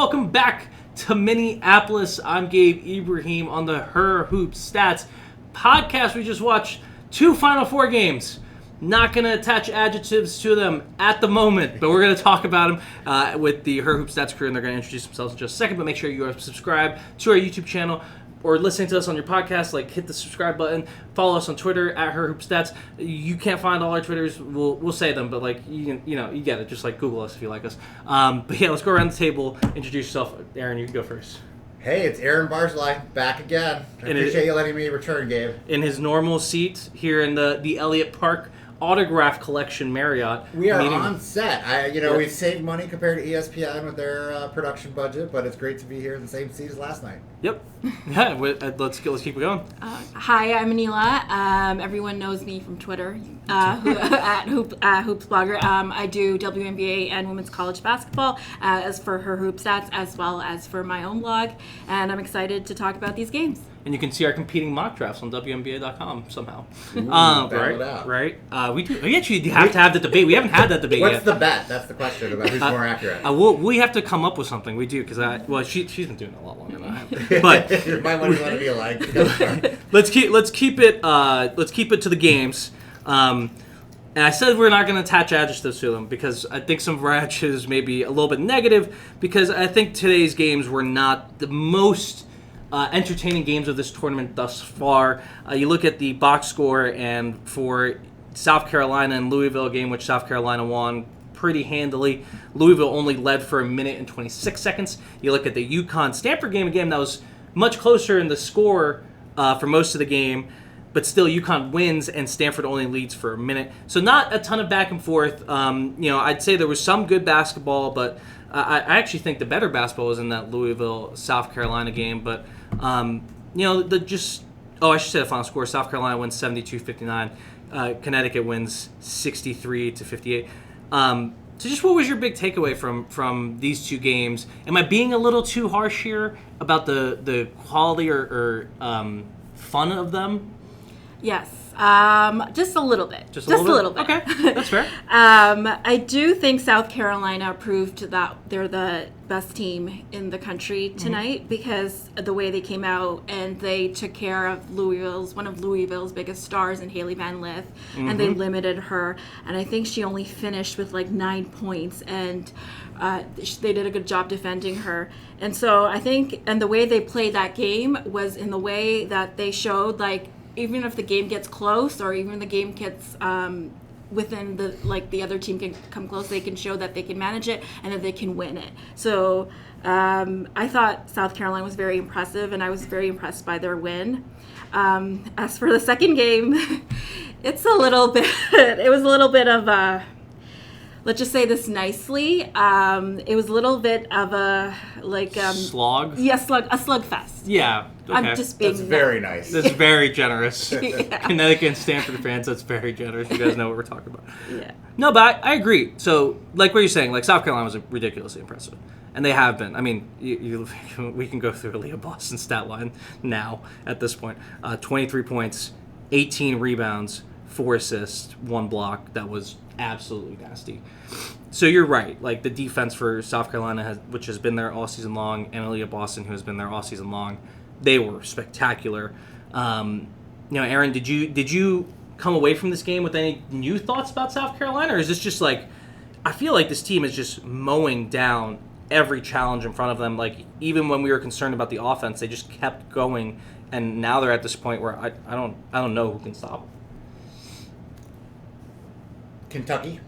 welcome back to Minneapolis. I'm Gabe Ibrahim on the Her Hoop Stats podcast. We just watched 2 Final Four games. Not going to attach adjectives to them at the moment, but we're going to talk about them with the Her Hoop Stats crew, and they're going to introduce themselves in just a second. But make sure you are subscribed to our YouTube channel or listening to us on your podcast. Like, hit the subscribe button. Follow us on Twitter at Her Hoop Stats. You can't find all our Twitters. We'll say them, but like you get it. Just like Google us if you like us. But yeah, let's go around the table. Introduce yourself, Aaron. You can go first. Hey, it's Aaron Barzilai, back again. I appreciate you letting me return, Gabe. In his normal seat here in the Elliott Park Autograph Collection Marriott. We are on set. We've saved money compared to ESPN with their production budget, but it's great to be here in the same seat as last night. Yep. Yeah, let's keep it going. Hi, I'm Aneela. Everyone knows me from Twitter at Hoops Blogger. I do WNBA and women's college basketball as for Her Hoop Stats as well as for my own blog, and I'm excited to talk about these games. And you can see our competing mock drafts on WNBA.com somehow. Right? We do. We actually have to have the debate. We haven't had that debate yet. What's the bet? That's the question about who's more accurate. We have to come up with something. We do, because she's been doing it a lot longer than I have. But you might want to be alike. let's keep it to the games. And I said we're not going to attach adjectives to them because I think some of our adjectives may be a little bit negative, because I think today's games were not the most entertaining games of this tournament thus far. You look at the box score, and for South Carolina and Louisville game, which South Carolina won pretty handily, Louisville only led for 1 minute and 26 seconds. You look at the UConn-Stanford game, again, that was much closer in the score for most of the game, but still UConn wins and Stanford only leads for 1 minute. So not a ton of back and forth. I'd say there was some good basketball, but I actually think the better basketball was in that Louisville-South Carolina game. But, I should say the final score. South Carolina wins 72-59. Connecticut wins 63-58. So just what was your big takeaway from these two games? Am I being a little too harsh here about the quality or fun of them? Yes, just a little bit. Just a little bit? Okay, that's fair. I do think South Carolina proved that they're the best team in the country tonight, because of the way they came out and they took care of one of Louisville's biggest stars in Haley Van Lith, and they limited her. And I think she only finished with like 9 points, and they did a good job defending her. And so I think, and the way they played that game was in the way that they showed, like, even if the game gets close or even the game gets within the other team can come close, they can show that they can manage it and that they can win it. So I thought South Carolina was very impressive, and I was very impressed by their win. As for the second game, it was a little bit of a, let's just say this nicely, it was a little bit of a slog? Yeah, a slugfest. Yeah. Okay. I'm just being That's very nice. That's very generous. Yeah. Connecticut and Stanford fans, that's very generous. You guys know what we're talking about. Yeah. No, but I agree. So, like what you're saying, like South Carolina was ridiculously impressive. And they have been. I mean, we can go through Aliyah Boston's stat line now at this point. 23 points, 18 rebounds, 4 assists, 1 block. That was absolutely nasty. So you're right. Like, the defense for South Carolina, which has been there all season long, and Aliyah Boston, who has been there all season long, they were spectacular. Aaron, did you come away from this game with any new thoughts about South Carolina, or is this just like, I feel like this team is just mowing down every challenge in front of them? Like, even when we were concerned about the offense, they just kept going, and now they're at this point where I don't know who can stop them. Kentucky.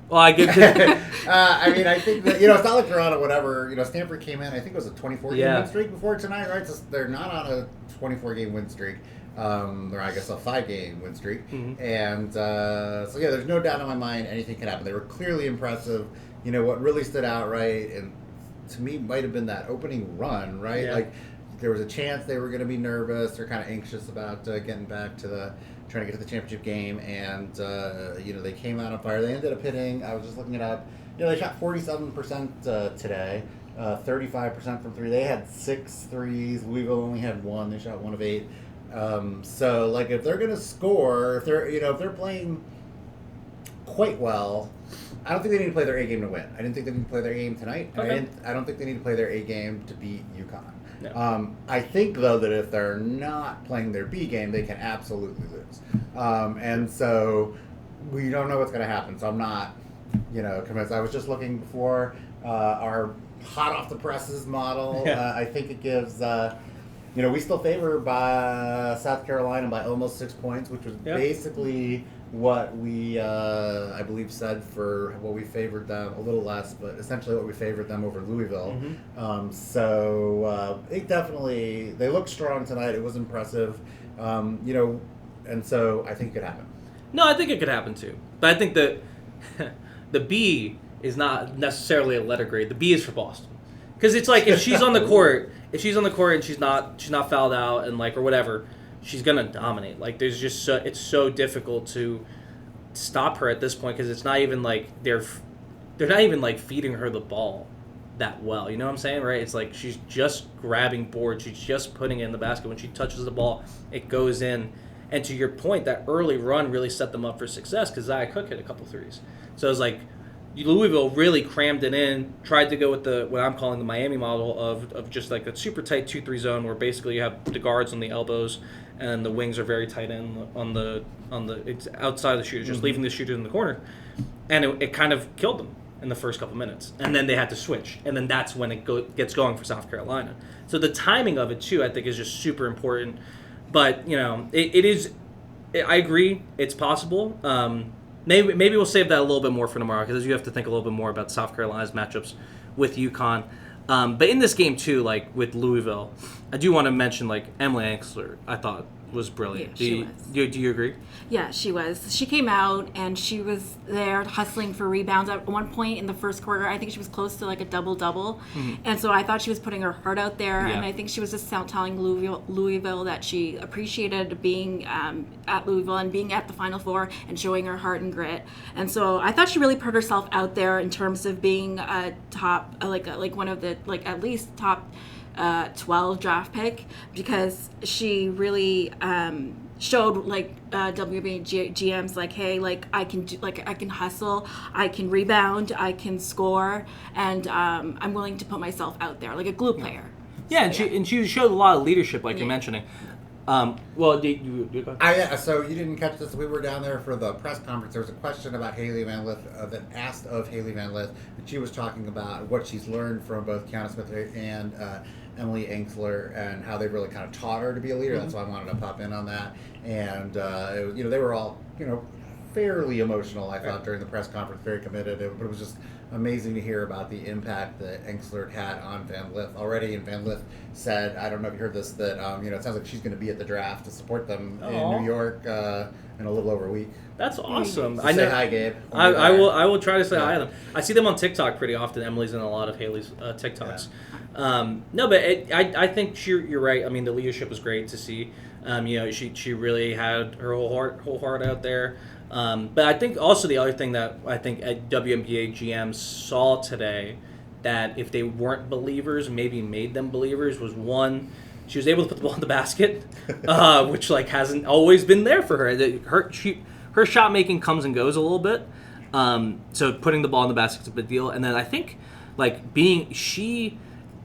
Well, I get. I think that, it's not like they're on a whatever. Stanford came in, I think it was a 24-game win streak before tonight, right? So they're not on a 24-game win streak. They're, I guess, a 5-game win streak. Mm-hmm. And there's no doubt in my mind anything can happen. They were clearly impressive. What really stood out, right, and to me might have been that opening run, right? Yeah. Like, there was a chance they were going to be nervous or kind of anxious about getting back to trying to get to the championship game, and they came out on fire. They ended up hitting, I was just looking it up, they shot 47% today, 35% from 3. They had 6 threes. Louisville only had 1. They shot 1 of 8. So, like, if they're going to score, if they're playing quite well. I don't think they need to play their A game to win. I didn't think they need to play their A game tonight. Okay. I don't think they need to play their A game to beat UConn. No. I think, though, that if they're not playing their B game, they can absolutely lose. And so we don't know what's going to happen. So I'm not, convinced. I was just looking for our hot off the presses model. Yeah. I think it gives... we still favor by South Carolina by almost 6 points, which was basically what we, I believe, said for what we favored them, a little less, but essentially what we favored them over Louisville. They looked strong tonight. It was impressive, and so I think it could happen. No, I think it could happen too. But I think that the B is not necessarily a letter grade. The B is for Boston. Because it's like if she's on the court, and she's not fouled out and or whatever, she's gonna dominate. There's just it's so difficult to stop her at this point because it's not even they're not even feeding her the ball that well. You know what I'm saying, right? It's she's just grabbing boards, she's just putting it in the basket. When she touches the ball, it goes in. And to your point, that early run really set them up for success because Zia Cook hit a couple threes. So it was Louisville really crammed it in, tried to go with what I'm calling the Miami model of just a super tight 2-3 zone where basically you have the guards on the elbows and the wings are very tight in on the it's outside of the shooter, just leaving the shooter in the corner. And it kind of killed them in the first couple minutes. And then they had to switch. And then that's when it gets going for South Carolina. So the timing of it, too, I think is just super important. But, it is – I agree. It's possible. Maybe we'll save that a little bit more for tomorrow because you have to think a little bit more about South Carolina's matchups with UConn. But in this game, too, with Louisville, I do want to mention, Emily Ankler, I thought was brilliant. Yeah, do you agree? Yeah, she was. She came out and she was there hustling for rebounds. At one point in the first quarter, I think she was close to a double-double. And so I thought she was putting her heart out there. Yeah. And I think she was just telling Louisville that she appreciated being at Louisville and being at the Final Four and showing her heart and grit. And so I thought she really put herself out there in terms of being a top, one of the, at least top 12 draft pick because she really showed WNBA GMs hey I can do I can hustle, I can rebound, I can score, and I'm willing to put myself out there like a glue player. Yeah, and she showed a lot of leadership you're mentioning. So you didn't catch this. We were down there for the press conference. There was a question about Hailey Van Lith that asked of Hailey Van Lith, and she was talking about what she's learned from both Kiana Smith and Emily Ankler and how they've really kind of taught her to be a leader. That's why I wanted to pop in on that. And they were all fairly emotional, I thought, during the press conference, very committed. But it was just amazing to hear about the impact that Ankler had on Van Lith already. And Van Lith said, I don't know if you heard this, that it sounds like she's going to be at the draft to support them in New York in a little over a week. That's awesome. So say hi, Gabe. I will try to say hi to them. I see them on TikTok pretty often. Emily's in a lot of Hailey's TikToks. No, but I think you're right. I mean, the leadership was great to see. She really had her whole heart out there. But I think also the other thing that I think WNBA GMs saw today that if they weren't believers, maybe made them believers, was one, she was able to put the ball in the basket, which hasn't always been there for her. Her shot making comes and goes a little bit. So putting the ball in the basket is a big deal. And then I think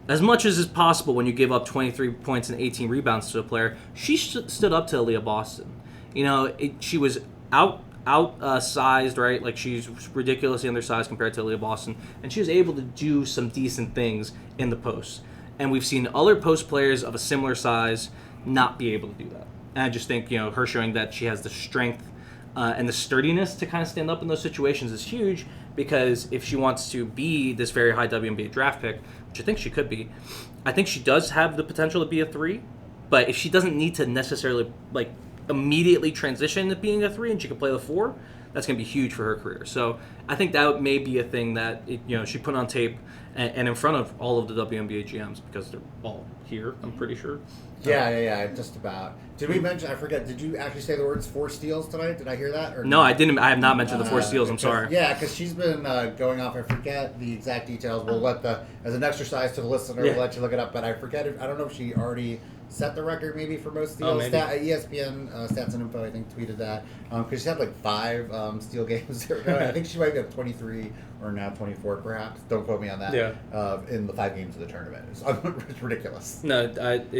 as much as is possible when you give up 23 points and 18 rebounds to a player, she stood up to Aliyah Boston. She was outsized, right? She's ridiculously undersized compared to Aliyah Boston, and she was able to do some decent things in the post. And we've seen other post players of a similar size not be able to do that. And I just think, her showing that she has the strength and the sturdiness to kind of stand up in those situations is huge, because if she wants to be this very high WNBA draft pick, which I think she could be, I think she does have the potential to be a 3, but if she doesn't need to necessarily immediately transition to being a 3 and she can play the 4, that's going to be huge for her career. So I think that may be a thing that she put on tape and in front of all of the WNBA GMs because they're all here. I'm pretty sure. Yeah, just about. Did we mention? I forget. Did you actually say the words 4 steals tonight? Did I hear that? Or no, I didn't. I have not mentioned the 4 steals. I'm sorry. Yeah, because she's been going off. I forget the exact details. We'll let as an exercise to the listener. We'll let you look it up. But I forget. I don't know if she already set the record maybe for most steals. ESPN Stats and Info I think tweeted that because she had like 5 steal games. I think she might have 23 or now 24 perhaps. Don't quote me on that. Yeah. In the 5 games of the tournament, it's ridiculous. No,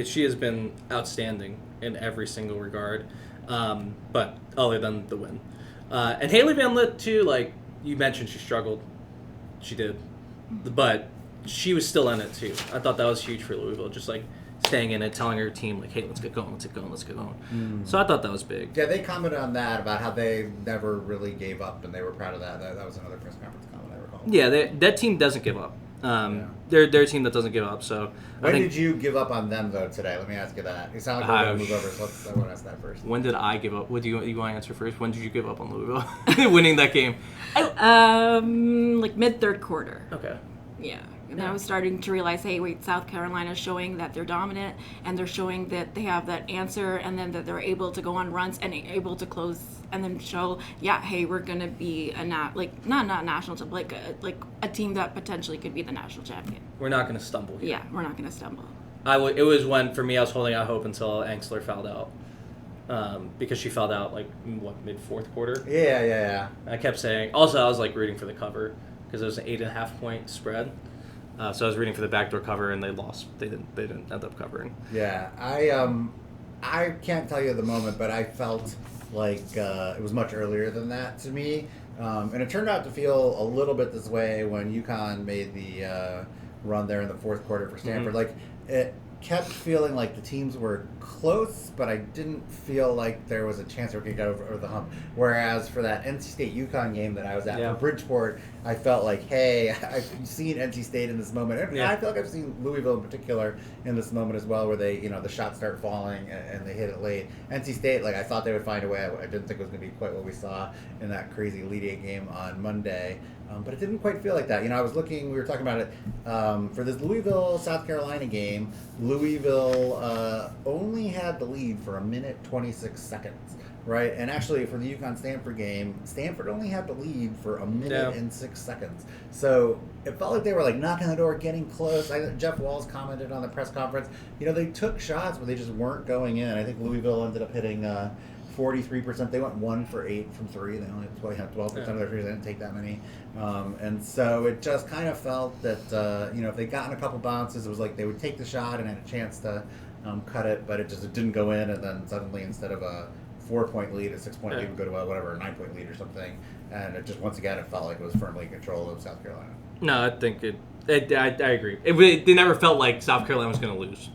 she has been outstanding in every single regard, but other than the win. And Haley Van Lith too. Like you mentioned, she struggled. She did, but she was still in it too. I thought that was huge for Louisville. Just like staying in it, telling her team like, "Hey, let's get going, let's get going, let's get going." So I thought that was big. Yeah, they commented on that about how they never really gave up, and they were proud of that. That was another press conference comment I recall. Yeah, that team doesn't give up. They're a team that doesn't give up. So when did you give up on them though today? Let me ask you that. You sound like we're going to move over, so I want to ask that first. When did I give up? What do you want to answer first? When did you give up on Louisville winning that game? Like mid-third quarter. Okay. Yeah. And I was starting to realize, hey, wait, South Carolina's showing that they're dominant, and they're showing that they have that answer, and then that they're able to go on runs and able to close, and then show, hey, we're gonna be not national, like a team that potentially could be the national champion. We're not gonna stumble here. Yeah, we're not gonna stumble. It was when for me I was holding out hope until Angsler fouled out. Because she fouled out mid fourth quarter. Yeah. I kept saying. Also, I was rooting for the cover because it was an 8.5 point spread. So I was rooting for the backdoor cover, and they lost. They didn't end up covering. Yeah, I can't tell you the moment, but I felt like it was much earlier than that to me, and it turned out to feel a little bit this way when UConn made the run there in the fourth quarter for Stanford. Like it kept feeling like the teams were close, but I didn't feel like there was a chance we could get over the hump. Whereas for that NC State UConn game that I was at for Bridgeport, I felt like, hey, I've seen NC State in this moment. And I feel like I've seen Louisville in particular in this moment as well, where they, the shots start falling and they hit it late. NC State, I thought they would find a way. I didn't think it was going to be quite what we saw in that crazy Elite Eight game on Monday. But it didn't quite feel like that. I was looking, we were talking about it, for this Louisville-South Carolina game, Louisville only had the lead for 1:26 seconds, right? And actually for the UConn-Stanford game, Stanford only had the lead for 1:06 seconds. So it felt like they were knocking on the door, getting close. Jeff Walls commented on the press conference, they took shots, but they just weren't going in. I think Louisville ended up hitting 43%. They went 1 for 8 from 3. They only had 12% of their threes. They didn't take that many. And so it just kind of felt that, if they got in a couple bounces, it was like they would take the shot and had a chance to cut it, but it didn't go in. And then suddenly, instead of a 4-point lead, a 6-point lead would go to a 9-point lead or something. And it just, once again, it felt like it was firmly in control of South Carolina. No, I think I agree. They never felt like South Carolina was going to lose.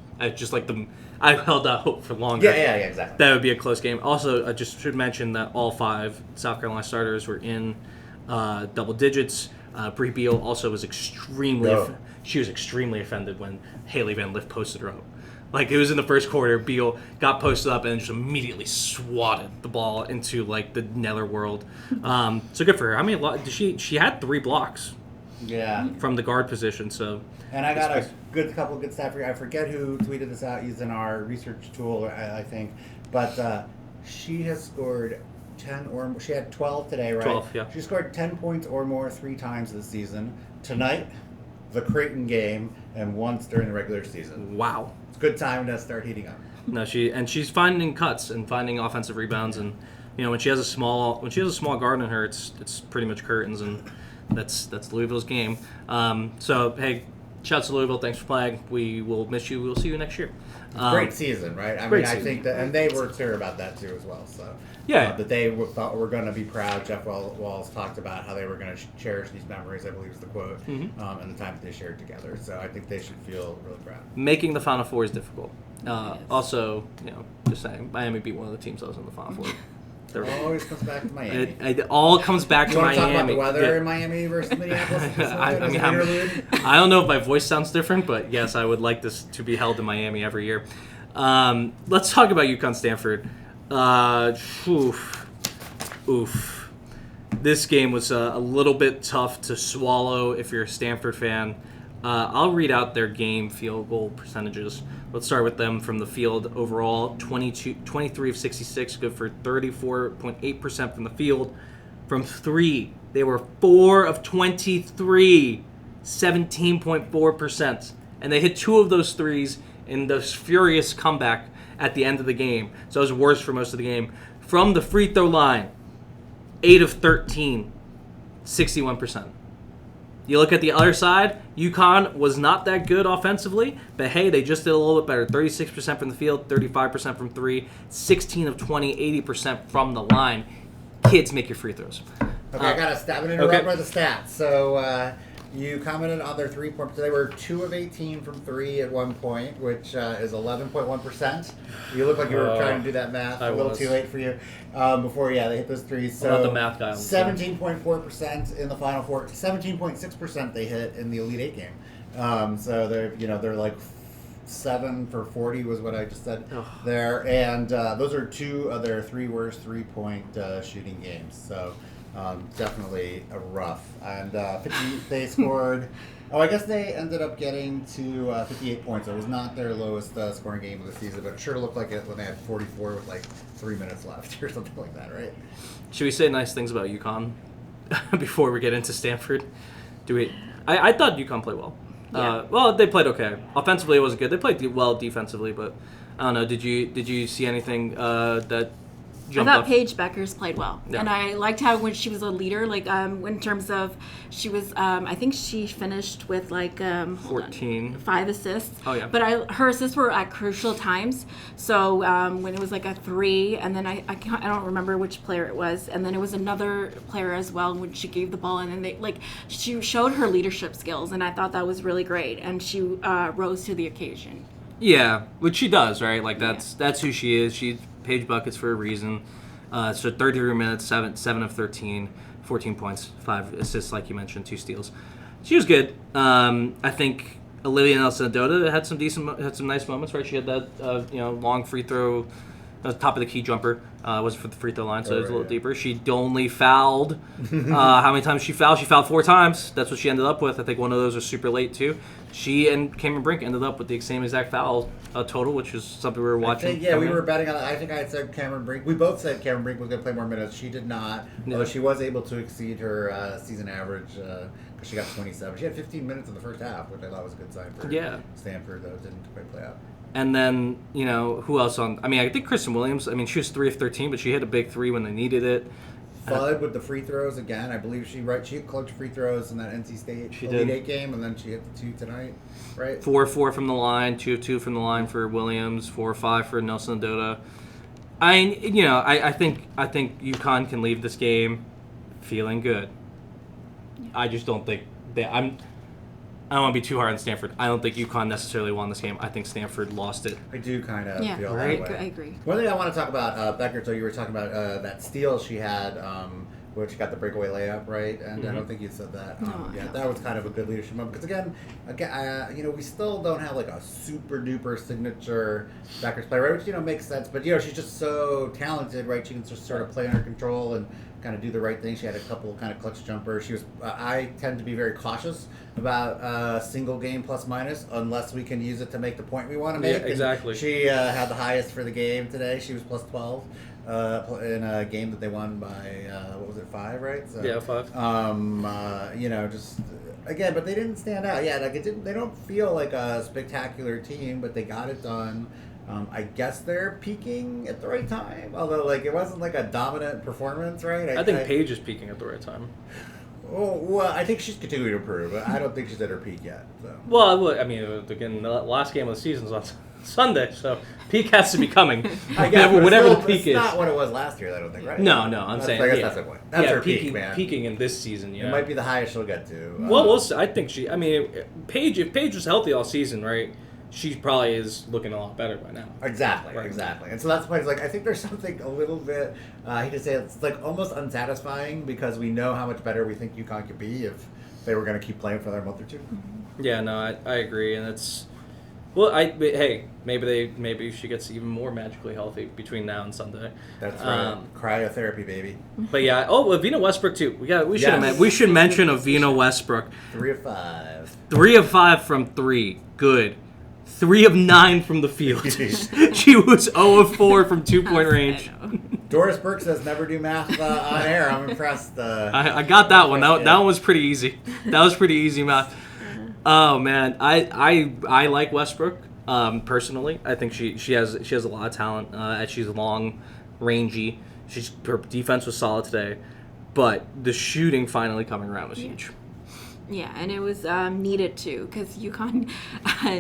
I held out hope for longer. Yeah, exactly. That would be a close game. Also, I just should mention that all 5 South Carolina starters were in double digits. Bree Beal also was extremely offended when Haley Van Lith posted her up. It was in the first quarter, Beal got posted up and just immediately swatted the ball into the netherworld. So good for her. I mean, she had 3 blocks. Yeah. From the guard position, so. And I got a couple of good stats for you. I forget who tweeted this out using our research tool, I think, but she has scored 10 or she had 12 today, right? 12, yeah. She scored 10 points or more 3 times this season. Tonight, the Creighton game, and once during the regular season. Wow. It's a good time to start heating up. No, she's finding cuts and finding offensive rebounds, and when she has a small guard in her, it's pretty much curtains, and that's Louisville's game. So hey, shouts to Louisville. Thanks for playing. We will miss you. We'll see you next year. Great season, right? I think that, and they were clear about that too as well. So that they thought we're going to be proud. Jeff Walls talked about how they were going to cherish these memories, I believe is the quote, and the time that they shared together. So I think they should feel really proud. Making the Final Four is difficult. Also, just saying, Miami beat one of the teams that was in the Final Four. It always comes back to Miami. It all comes back to Miami. You want to talk about the weather in Miami versus Minneapolis? I don't know if my voice sounds different, but yes, I would like this to be held in Miami every year. Let's talk about UConn-Stanford. Oof. This game was a little bit tough to swallow if you're a Stanford fan. I'll read out their game field goal percentages. Let's start with them from the field overall. 23 of 66, good for 34.8% from the field. From three, they were 4 of 23, 17.4%. And they hit 2 of those threes in this furious comeback at the end of the game. So it was worse for most of the game. From the free throw line, 8 of 13, 61%. You look at the other side, UConn was not that good offensively, but hey, they just did a little bit better. 36% from the field, 35% from three, 16 of 20, 80% from the line. Kids, make your free throws. Okay, I got to stop and interrupt by the stats. So you commented on their 3-point. They were 2 of 18 from 3 at one point, which is 11.1%. You look like you were trying to do that math a little too late for you. Before, they hit those threes. So I'm not the math guy. 17.4% in the Final Four. 17.6% they hit in the Elite Eight game. So they're like 7 for 40 was what I just said there, and those are 2 of their 3 worst 3-point shooting games. So. Definitely a rough. And they scored. I guess they ended up getting to 58 points. It was not their lowest scoring game of the season, but it sure looked like it when they had 44 with like 3 minutes left or something like that, right? Should we say nice things about UConn before we get into Stanford? I thought UConn played well. Yeah. They played okay. Offensively, it wasn't good. They played well defensively, but I don't know. Did you see anything that? I thought Paige Bueckers played well, yeah. and I liked how when she was a leader, like in terms of she was, I think she finished with like 5 assists. Oh yeah. But her assists were at crucial times. So when it was like a 3, and then I don't remember which player it was, and then it was another player as well when she gave the ball, and then she showed her leadership skills, and I thought that was really great, and she rose to the occasion. Yeah, which she does, right? Like that's who she is. She's Paige Bueckers for a reason. So 33 minutes, 7 of 13, 14 points, 5 assists, like you mentioned, 2 steals. She was good. I think Aliyah Nelson-Adota had some nice moments, right? She had that long free throw, top of the key jumper. Was for the free throw line, so it was a little deeper. She only fouled. How many times she fouled? She fouled 4 times. That's what she ended up with. I think one of those was super late too. She and Cameron Brink ended up with the same exact foul total, which is something we were watching. We were betting on it. I think I had said Cameron Brink. We both said Cameron Brink was going to play more minutes. She did not. Although she was able to exceed her season average because she got 27. She had 15 minutes in the first half, which I thought was a good sign for Stanford, though it didn't quite play out. And then, who else on? I think Kristen Williams. She was 3 of 13, but she hit a big 3 when they needed it. Fudd with the free throws again. I believe she hit clutch free throws in that NC State Elite Eight game, and then she hit the 2 tonight, right? 4 of 4 from the line, 2 of 2 from the line for Williams, 4 of 5 for Nelson-Adota. I think UConn can leave this game feeling good. I just don't think I don't want to be too hard on Stanford. I don't think UConn necessarily won this game. I think Stanford lost it. I do kind of feel that way. I agree. One thing I want to talk about, Becker, so you were talking about that steal she had, which got the breakaway layup, right? And I don't think you said that. That was kind of a good leadership moment. Because again, we still don't have like a super duper signature Beckers player, right? Which makes sense. But she's just so talented, right? She can just sort of play under control and kind of do the right thing. She had a couple kind of clutch jumpers. She was. I tend to be very cautious about single game plus minus unless we can use it to make the point we want to make. Yeah, exactly. And she had the highest for the game today. She was plus 12 in a game that they won by 5, right? So, yeah, 5. Just again, but they didn't stand out. Yeah, like they don't feel like a spectacular team, but they got it done. I guess they're peaking at the right time, although it wasn't like a dominant performance, right? I think Paige is peaking at the right time. Well, I think she's continuing to improve, but I don't think she's at her peak yet. So. Well, again, the last game of the season is on Sunday, so peak has to be coming. Whatever the peak is. It's not what it was last year, I don't think, right? No, I'm saying. I guess that's the point. That's her peaking, peak, man. Peaking in this season, It might be the highest she'll get to. Well, I think Paige, if Paige was healthy all season, right? She probably is looking a lot better by now. Exactly. Right. Exactly. And so that's why it's I think there's something a little bit, I hate to say it's almost unsatisfying because we know how much better we think UConn could be if they were going to keep playing for another month or two. Yeah, no, I agree. And Well, hey, maybe she gets even more magically healthy between now and Sunday. That's right. Cryotherapy, baby. But yeah, Avina Westbrook too. We should mention Avina Westbrook. 3 of 5. 3 of 5 from 3. Good. 3 of 9 from the field. She was 0 of 4 from 2-point range. Doris Burke says never do math on air. I'm impressed. I got that one. That one was pretty easy. That was pretty easy math. Oh man, I like Westbrook personally. I think she has a lot of talent. She's long, rangy. Her defense was solid today, but the shooting finally coming around was huge. Yeah, and it was needed too, because UConn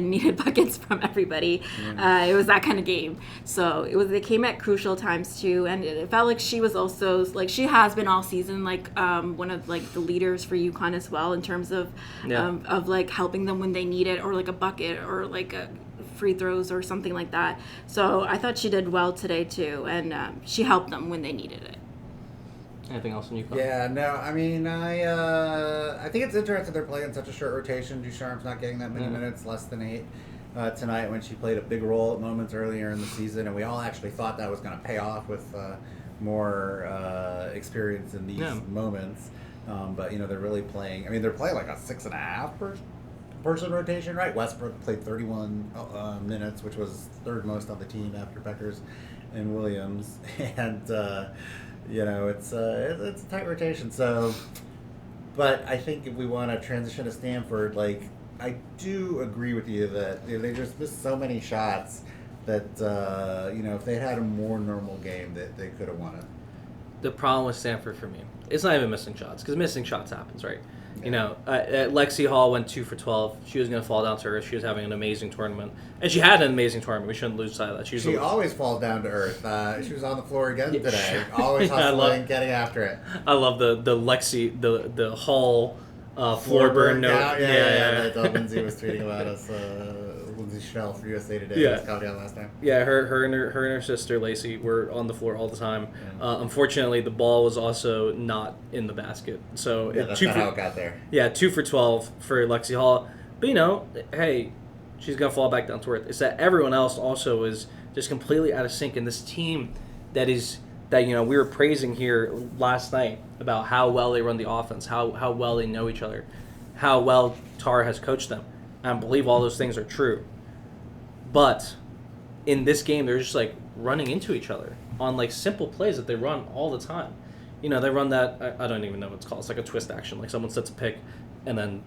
needed buckets from everybody. It was that kind of game. So they came at crucial times too, and it felt like she was also she has been all season one of the leaders for UConn as well in terms of helping them when they need it, or a bucket, or a free throws or something like that. So I thought she did well today too, and she helped them when they needed it. Anything else in UConn? Yeah, no, I mean, I think it's interesting they're playing such a short rotation. Ducharme's not getting that many minutes, less than 8 tonight, when she played a big role at moments earlier in the season, and we all actually thought that was going to pay off with more experience in these moments. But, they're really playing, they're playing like a 6.5 person rotation, right? Westbrook played 31 minutes, which was third most on the team after Bueckers and Williams, and it's a tight rotation. So, but I think if we want to transition to Stanford, I do agree with you that they just missed so many shots that if they had a more normal game, that they could have won it. The problem with Stanford for me, it's not even missing shots, because missing shots happens, right? Yeah. Lexi Hall went 2 for 12. She was going to fall down to earth. She was having an amazing tournament. And she had an amazing tournament. We shouldn't lose sight of that. She always falls down to earth. She was on the floor again today. Always hustling, getting after it. I love the Lexi, the Hall floor burn note. Yeah. Lindsay was tweeting about us. Lindsay Schnell for USA Today. Yeah. Was coming down last time. Yeah, her and her sister Lacey were on the floor all the time. Yeah. Unfortunately, the ball was also not in the basket, so that's not how it got there. Yeah, 2 for 12 for Lexi Hall. But hey, she's gonna fall back down to earth. It's that everyone else also is just completely out of sync, and this team that we were praising here last night about how well they run the offense, how well they know each other, how well Tara has coached them. I believe all those things are true. But in this game, they're just running into each other on simple plays that they run all the time. They run that, I don't even know what it's called. It's like a twist action. Someone sets a pick and then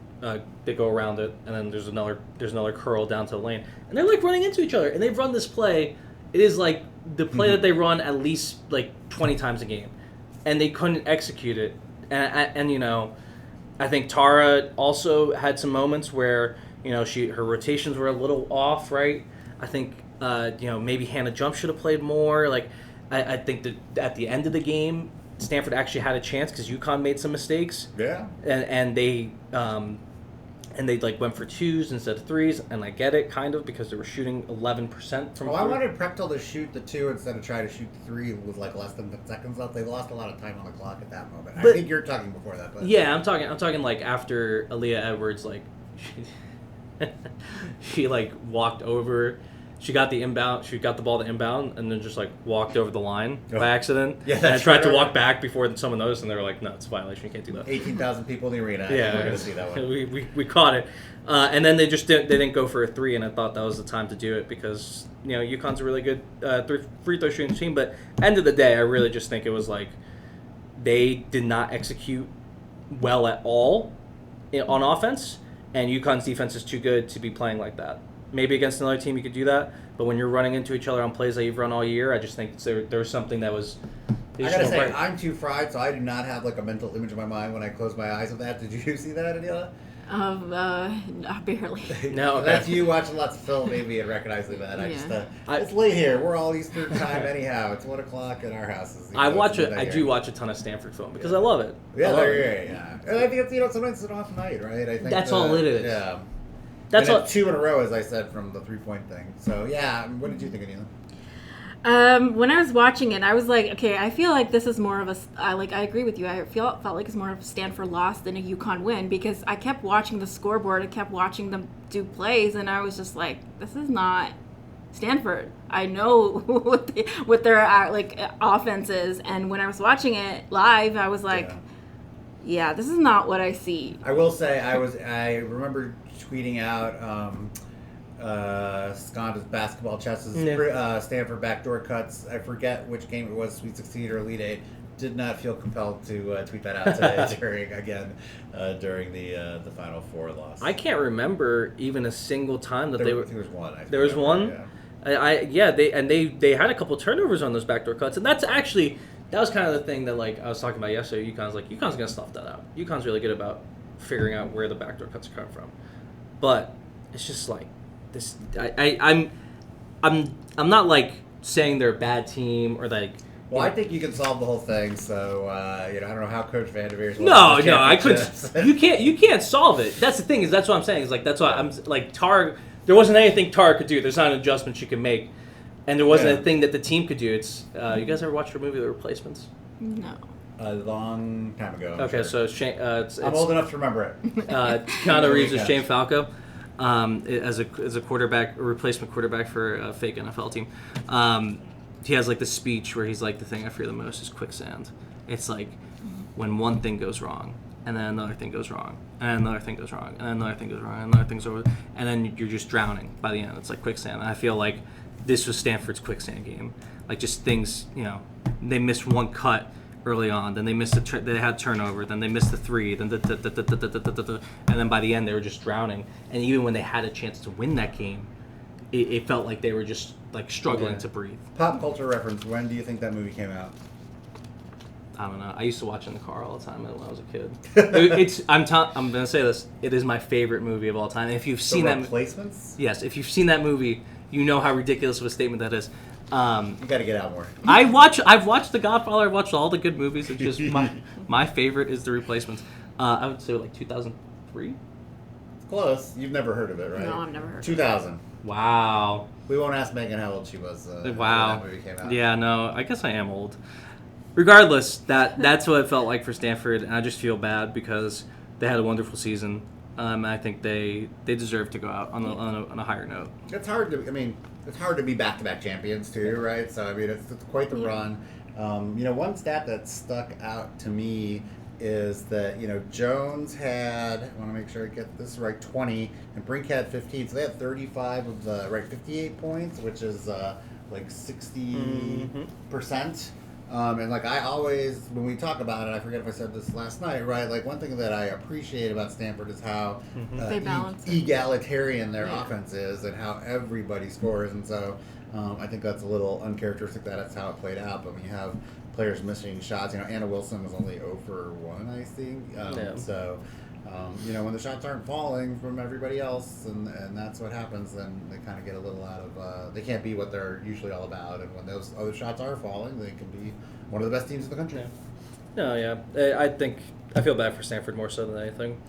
they go around it, and then there's another curl down to the lane. And they're running into each other. And they've run this play. It is the play that they run at least 20 times a game. And they couldn't execute it. And I think Tara also had some moments where her rotations were a little off, right? I think maybe Hannah Jump should have played more. I think that at the end of the game, Stanford actually had a chance because UConn made some mistakes. Yeah. And they went for 2s instead of 3s, and I get it kind of because they were shooting 11% from. I wanted Prechtel to shoot the 2 instead of try to shoot the 3 with less than 10 seconds left. They lost a lot of time on the clock at that moment. But, I think you're talking before that. But. Yeah, I'm talking after Aliyah Edwards she walked over. She got the inbound. She got the ball to inbound, and then just walked over the line by accident. Yeah, and I tried to walk back before someone noticed, and they were like, "No, it's a violation. You can't do that." 18,000 people in the arena. Yeah, we're gonna see that one. We caught it, and then they didn't go for a 3, and I thought that was the time to do it because UConn's a really good free throw shooting team. But end of the day, I really just think it was they did not execute well at all on offense. And UConn's defense is too good to be playing like that. Maybe against another team you could do that, but when you're running into each other on plays that you've run all year, I just think there was something that was. I gotta say, I'm too fried, so I do not have a mental image in my mind when I close my eyes of that. Did you see that, Aneela? Barely. No, okay. That's you watching lots of film, maybe, and recognizing that. It's late here. We're all Eastern time anyhow. It's 1 o'clock at our houses. I do watch a ton of Stanford film because I love it. Yeah, they're great. Yeah, and I think it's sometimes it's an off night, right? I think that's all it is. Yeah, that's all. 2 in a row, as I said, from the 3-point thing. So yeah, what did you think, Aneela? When I was watching it, I was like, okay, I feel like this is more of a, I agree with you. Felt like it's more of a Stanford loss than a UConn win because I kept watching the scoreboard. I kept watching them do plays, and I was just like, this is not Stanford. I know what their offense is, and when I was watching it live, I was like, yeah, this is not what I see. I will say, I remember tweeting out Sconda's basketball chesses, Stanford backdoor cuts. I forget which game it was, Sweet 16 or Elite 8. Did not feel compelled to tweet that out today during the Final Four loss. I can't remember even a single time that they were. There was one. There was one. Yeah. They had a couple turnovers on those backdoor cuts, and that was kind of the thing that I was talking about yesterday. UConn's gonna stuff that out. UConn's really good about figuring out where the backdoor cuts are coming from, but it's just like this. I'm not saying they're a bad team or like. Well, I think you can solve the whole thing. So I don't know how Coach Vanderveer's. No, I couldn't. You can't solve it. That's the thing. That's what I'm saying. That's why I'm like Tar. There wasn't anything Tar could do. There's not an adjustment she could make, and there wasn't a thing that the team could do. It's you guys ever watched her movie The Replacements? No. A long time ago. Okay, so Shane, I'm old enough to remember it. Keanu Reeves is Shane Falco, as a quarterback, a replacement quarterback for a fake NFL team. He has this speech where he's like, the thing I fear the most is quicksand. It's like when one thing goes wrong, and then another thing goes wrong, and another thing goes wrong, and another thing goes wrong, and another thing's over, and then you're just drowning by the end. It's like quicksand. And I feel like this was Stanford's quicksand game. Just things, they missed one cut early on, then they missed they had turnover, then they missed the three, then and then by the end they were just drowning. And even when they had a chance to win that game, it felt like they were just struggling to breathe. Pop culture reference. When do you think that movie came out? I don't know. I used to watch it in the car all the time when I was a kid. I'm gonna say this. It is my favorite movie of all time. And if you've seen that, Replacements. Yes, if you've seen that movie, you know how ridiculous of a statement that is. You got to get out more. I've watched The Godfather. I've watched all the good movies. It's just my favorite is The Replacements. I would say 2003. Close. You've never heard of it, right? No, I've never heard. 2000. Wow. We won't ask Megan how old she was. Wow. When that movie came out. Yeah, no. I guess I am old. Regardless, that's what it felt like for Stanford, and I just feel bad because they had a wonderful season. I think they deserve to go out on a higher note. It's hard to be back-to-back champions too, right? So it's quite the run. One stat that stuck out to me is that Jones had, I want to make sure I get this right, 20, and Brink had 15, so they had 35 of the 58 points, which is 60%. And I always, when we talk about it, I forget if I said this last night, right? One thing that I appreciate about Stanford is how they balance egalitarian their offense is and how everybody scores. And so I think that's a little uncharacteristic that that's how it played out. But when you have players missing shots, Anna Wilson was only 0 for 1, I think. So, when the shots aren't falling from everybody else and that's what happens, then they kind of get a little out of, they can't be what they're usually all about. And when those other shots are falling, they can be one of the best teams in the country. No, yeah. I feel bad for Stanford more so than anything.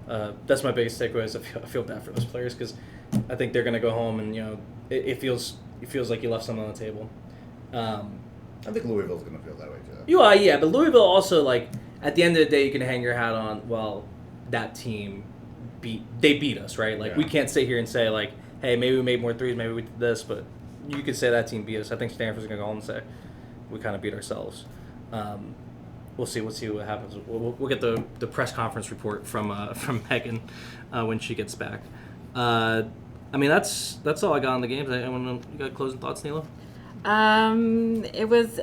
That's my biggest takeaway is I feel bad for those players because I think they're going to go home and, it feels like you left something on the table. I think Louisville's going to feel that way too. You are, yeah, but Louisville also, at the end of the day, you can hang your hat on, well, that team beat us, right? We can't sit here and say, hey, maybe we made more threes, maybe we did this, but you could say that team beat us. I think Stanford's going to go home and say, we kind of beat ourselves. We'll see what happens. We'll get the press conference report from Megan when she gets back. That's all I got on the games. You got closing thoughts, Neela? It was.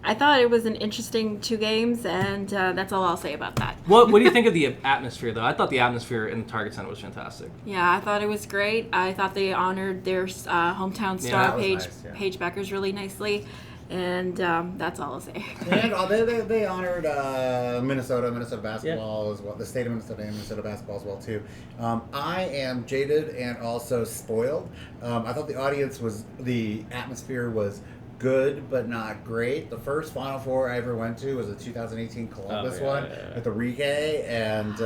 I thought it was an interesting 2 games, and that's all I'll say about that. What do you think of the atmosphere, though? I thought the atmosphere in the Target Center was fantastic. Yeah, I thought it was great. I thought they honored their hometown star, Paige Bueckers, really nicely. And that's all I'll say. And they honored Minnesota basketball as well, the state of Minnesota and Minnesota basketball as well too. I am jaded and also spoiled. I thought the atmosphere was good but not great. The first Final Four I ever went to was the 2018 Columbus one at the Rigue, and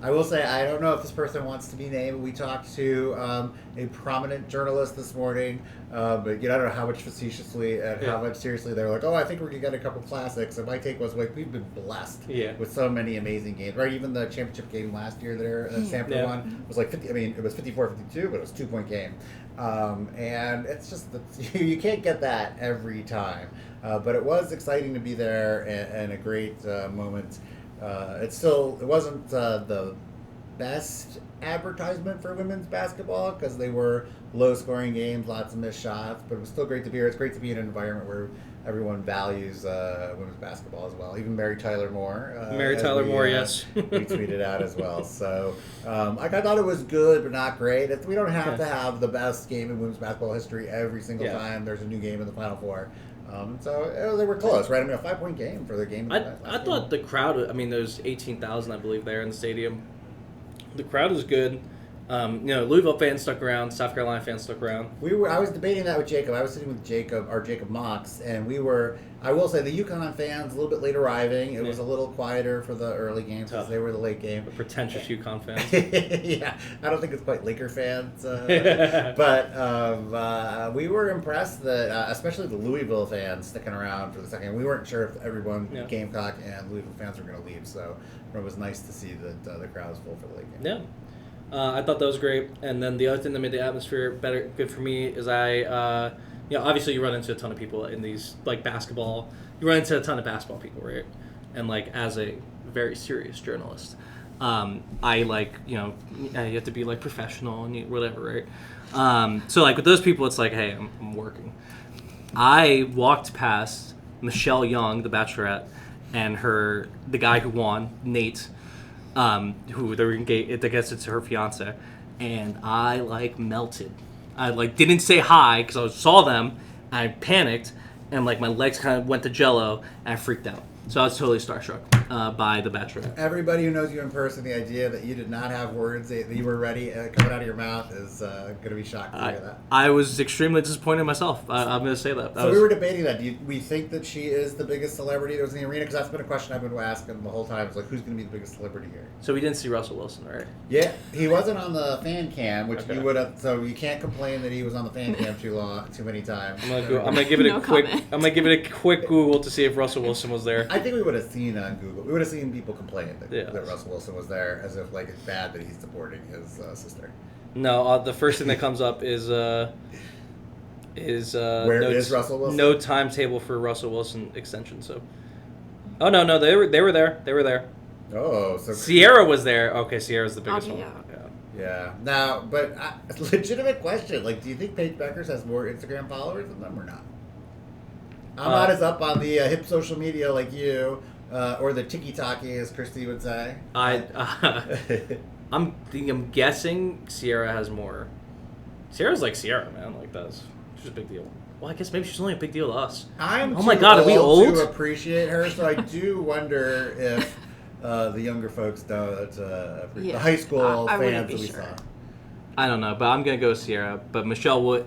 I will say, I don't know if this person wants to be named. We talked to a prominent journalist this morning, but I don't know how much facetiously and how much seriously they were like, oh, I think we're going to get a couple classics. And my take was, like, we've been blessed with so many amazing games, right? Even the championship game last year there, Stanford one, was like 50, I mean, it was 54-52, but it was a 2-point game. And it's just, you can't get that every time. But it was exciting to be there and a great moment. It wasn't the best advertisement for women's basketball because they were low-scoring games, lots of missed shots, but it was still great to be here. It's great to be in an environment where everyone values women's basketball as well. Even Mary Tyler Moore. Yes. We tweeted out as well. So I thought it was good, but not great. We don't have to have the best game in women's basketball history every single time there's a new game in the Final Four. So they were close, right? I mean, a 5-point game for the game. I thought the crowd, I mean, there's 18,000, I believe, there in the stadium. The crowd was good. Louisville fans stuck around. South Carolina fans stuck around. I was debating that with Jacob. I was sitting with Jacob Mox, and we were. I will say the UConn fans a little bit late arriving. It was a little quieter for the early games because they were the late game. The pretentious UConn fans. Yeah, I don't think it's quite Laker fans, but we were impressed that, especially the Louisville fans sticking around for the second. We weren't sure if everyone, Gamecock and Louisville fans, were going to leave, so it was nice to see that the crowd was full for the late game. Yeah. I thought that was great, and then the other thing that made the atmosphere good for me is obviously you run into a ton of people in these, like, basketball. You run into a ton of basketball people, right? And, like, as a very serious journalist, you have to be, like, professional and whatever, right? So, like, with those people, it's like, hey, I'm working. I walked past Michelle Young, the Bachelorette, and the guy who won, Nate, who they're engaged, I guess it's her fiance, and I, like, melted. I, like, didn't say hi because I saw them, and I panicked, and, like, my legs kind of went to jello, and I freaked out. So I was totally starstruck by the Bachelorette. Everybody who knows you in person, the idea that you did not have words that you were ready coming out of your mouth is going to be shocked to hear that. I was extremely disappointed in myself. I'm going to say that. So we were debating that. Do we think that she is the biggest celebrity that was in the arena? Because that's been a question I've been asking the whole time. It's like, who's going to be the biggest celebrity here? So we didn't see Russell Wilson, right? Yeah, he wasn't on the fan cam, which you would have. So you can't complain that he was on the fan cam too many times. I'm gonna give it a quick. I'm gonna give it a quick Google to see if Russell Wilson was there. I think we would have seen on Google. We would have seen people complain that Russell Wilson was there, as if, like, it's bad that he's supporting his sister. No, the first thing that comes up is where is Russell Wilson? No timetable for Russell Wilson extension. So, no, they were there. Oh, so Sierra was there. Okay, Sierra's the biggest one. Yeah. Now, but legitimate question. Like, do you think Paige Bueckers has more Instagram followers than them or not? I'm not as up on the hip social media like you, or the tiki-taki, as Christy would say. I'm guessing Sierra has more. Sierra's like Sierra, man. Like, she's a big deal. Well, I guess maybe she's only a big deal to us. Oh my God, are we old? To appreciate her, so I do wonder if the younger folks don't. The high school fans that we saw. I don't know, but I'm gonna go Sierra. But Michelle would.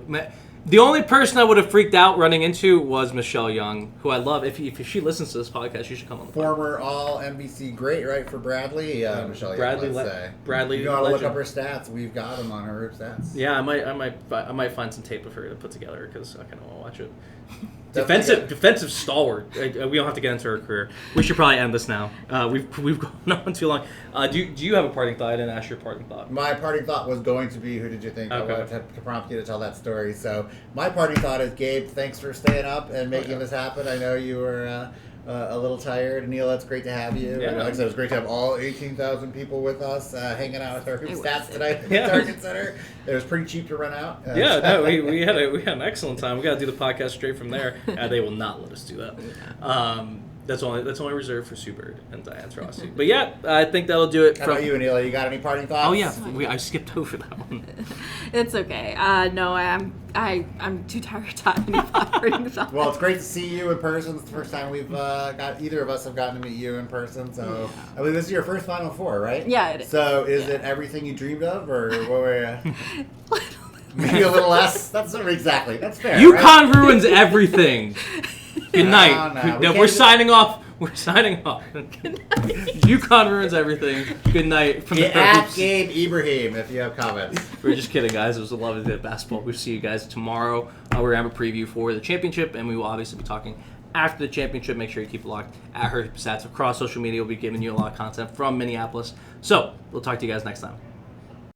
The only person I would have freaked out running into was Michelle Young, who I love. If she listens to this podcast, she should come on the podcast. Former All-NBC great, right, for Bradley? Michelle Young, let's say. Bradley, you gotta look up her stats. We've got them on her stats. Yeah, I might find some tape of her to put together because I kind of want to watch it. Defensive stalwart. We don't have to get into her career. We should probably end this now. We've gone on too long. Do you have a parting thought? I didn't ask your parting thought. My parting thought was going to be, who did you think? Okay. I wanted to prompt you to tell that story. So my parting thought is, Gabe, thanks for staying up and making this happen. I know you were a little tired. Aneela, it's great to have you. Yeah, like I said, it was great to have all 18,000 people with us hanging out with our stats tonight at the Target Center. It was pretty cheap to run out. We had an excellent time. We got to do the podcast straight from there. They will not let us do that. That's only reserved for Sue Bird and Diane Taurasi. But yeah, I think that'll do it. How about you, Aneela? You got any parting thoughts? Oh yeah, I skipped over that one. It's okay. No, I'm too tired to have any parting thoughts. Well, it's great to see you in person. It's the first time we've either of us have gotten to meet you in person. So I believe this is your first Final Four, right? Yeah, it is. So is it everything you dreamed of, or what were you? Maybe a little less. That's exactly. That's fair. UConn ruins everything. Good night. No, we're signing off. We're signing off. UConn ruins everything. Good night from the At Hoops. Gabe Ibrahim if you have comments. We're just kidding, guys. It was a lovely day of basketball. We'll see you guys tomorrow. We're going to have a preview for the championship, and we will obviously be talking after the championship. Make sure you keep it locked at her stats across social media. We'll be giving you a lot of content from Minneapolis. So we'll talk to you guys next time.